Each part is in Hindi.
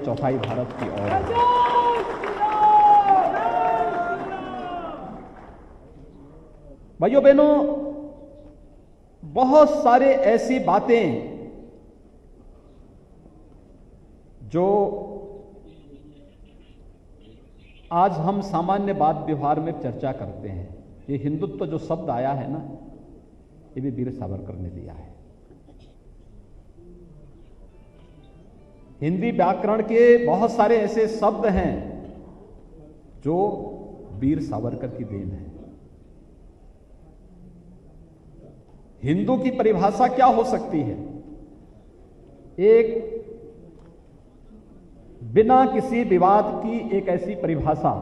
चौथाई भारत की ओर है। भाइयों बहनों, बहुत सारे ऐसी बातें जो आज हम सामान्य बात व्यवहार में चर्चा करते हैं, ये हिंदुत्व जो शब्द आया है ना, ये भी वीर सावरकर ने दिया है। हिंदी व्याकरण के बहुत सारे ऐसे शब्द हैं जो वीर सावरकर की देन है। हिंदू की परिभाषा क्या हो सकती है? एक बिना किसी विवाद की एक ऐसी परिभाषा,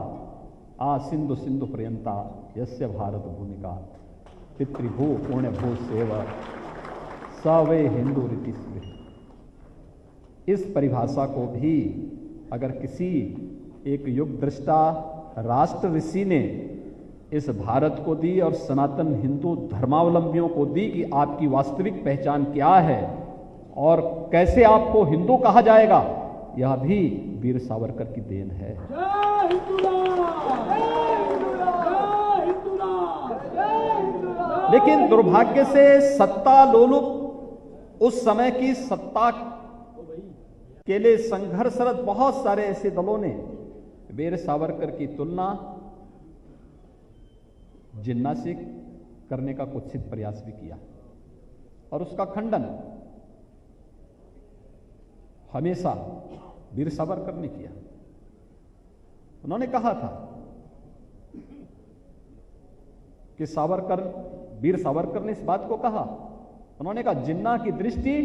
सिंधु सिंधु पर्यंता यस्य भारत भूमिका पितृभू पुण्य भू सेव सवे हिंदू रीति स्मृति। इस परिभाषा को भी अगर किसी एक युग दृष्टा राष्ट्र ऋषि ने इस भारत को दी और सनातन हिंदू धर्मावलंबियों को दी कि आपकी वास्तविक पहचान क्या है और कैसे आपको हिंदू कहा जाएगा, यह भी वीर सावरकर की देन है। लेकिन दुर्भाग्य से सत्ता लोलुप उस समय की सत्ता के लिए संघर्षरत बहुत सारे ऐसे दलों ने वीर सावरकर की तुलना जिन्ना से करने का कुत्सित प्रयास भी किया और उसका खंडन हमेशा वीर सावरकर ने किया। उन्होंने कहा था कि वीर सावरकर ने इस बात को कहा, उन्होंने कहा जिन्ना की दृष्टि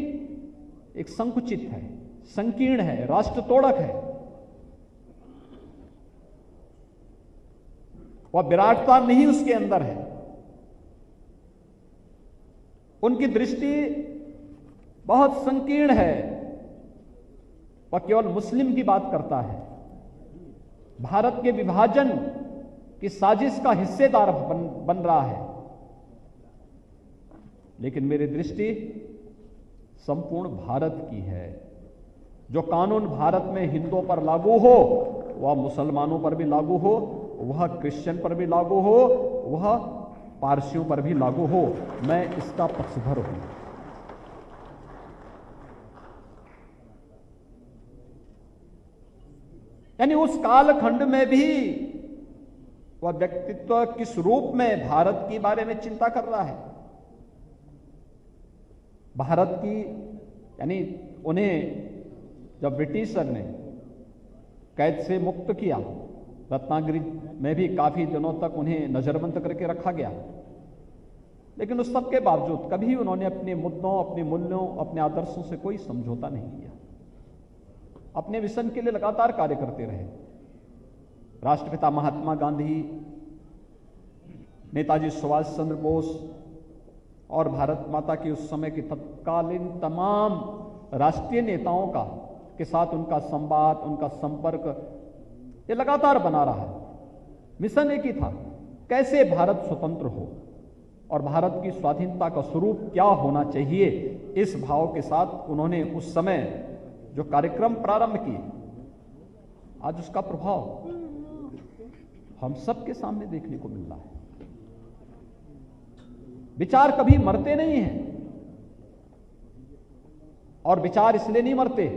एक संकुचित है, संकीर्ण है, राष्ट्र तोड़क है। वह विराटता नहीं उसके अंदर है। उनकी दृष्टि बहुत संकीर्ण है। वह केवल मुस्लिम की बात करता है, भारत के विभाजन की साजिश का हिस्सेदार बन रहा है। लेकिन मेरी दृष्टि संपूर्ण भारत की है। जो कानून भारत में हिंदुओं पर लागू हो वह मुसलमानों पर भी लागू हो, वह क्रिश्चियन पर भी लागू हो, वह पारसियों पर भी लागू हो, मैं इसका पक्षधर हूं। यानी उस कालखंड में भी वह व्यक्तित्व किस रूप में भारत के बारे में चिंता कर रहा है। भारत की यानी उन्हें जब ब्रिटिशर ने कैद से मुक्त किया, रत्नागिरी में भी काफी दिनों तक उन्हें नजरबंद करके रखा गया, लेकिन उस सब के बावजूद कभी उन्होंने अपने मुद्दों, अपने मूल्यों, अपने आदर्शों से कोई समझौता नहीं किया। अपने मिशन के लिए लगातार कार्य करते रहे। राष्ट्रपिता महात्मा गांधी, नेताजी सुभाष चंद्र बोस और भारत माता की उस समय की तत्कालीन तमाम राष्ट्रीय नेताओं के साथ उनका संवाद, उनका संपर्क ये लगातार बना रहा है। मिशन एक ही था, कैसे भारत स्वतंत्र हो और भारत की स्वाधीनता का स्वरूप क्या होना चाहिए। इस भाव के साथ उन्होंने उस समय जो कार्यक्रम प्रारंभ किए, आज उसका प्रभाव हम सबके सामने देखने को मिल रहा है। विचार कभी मरते नहीं हैं, और विचार इसलिए नहीं मरते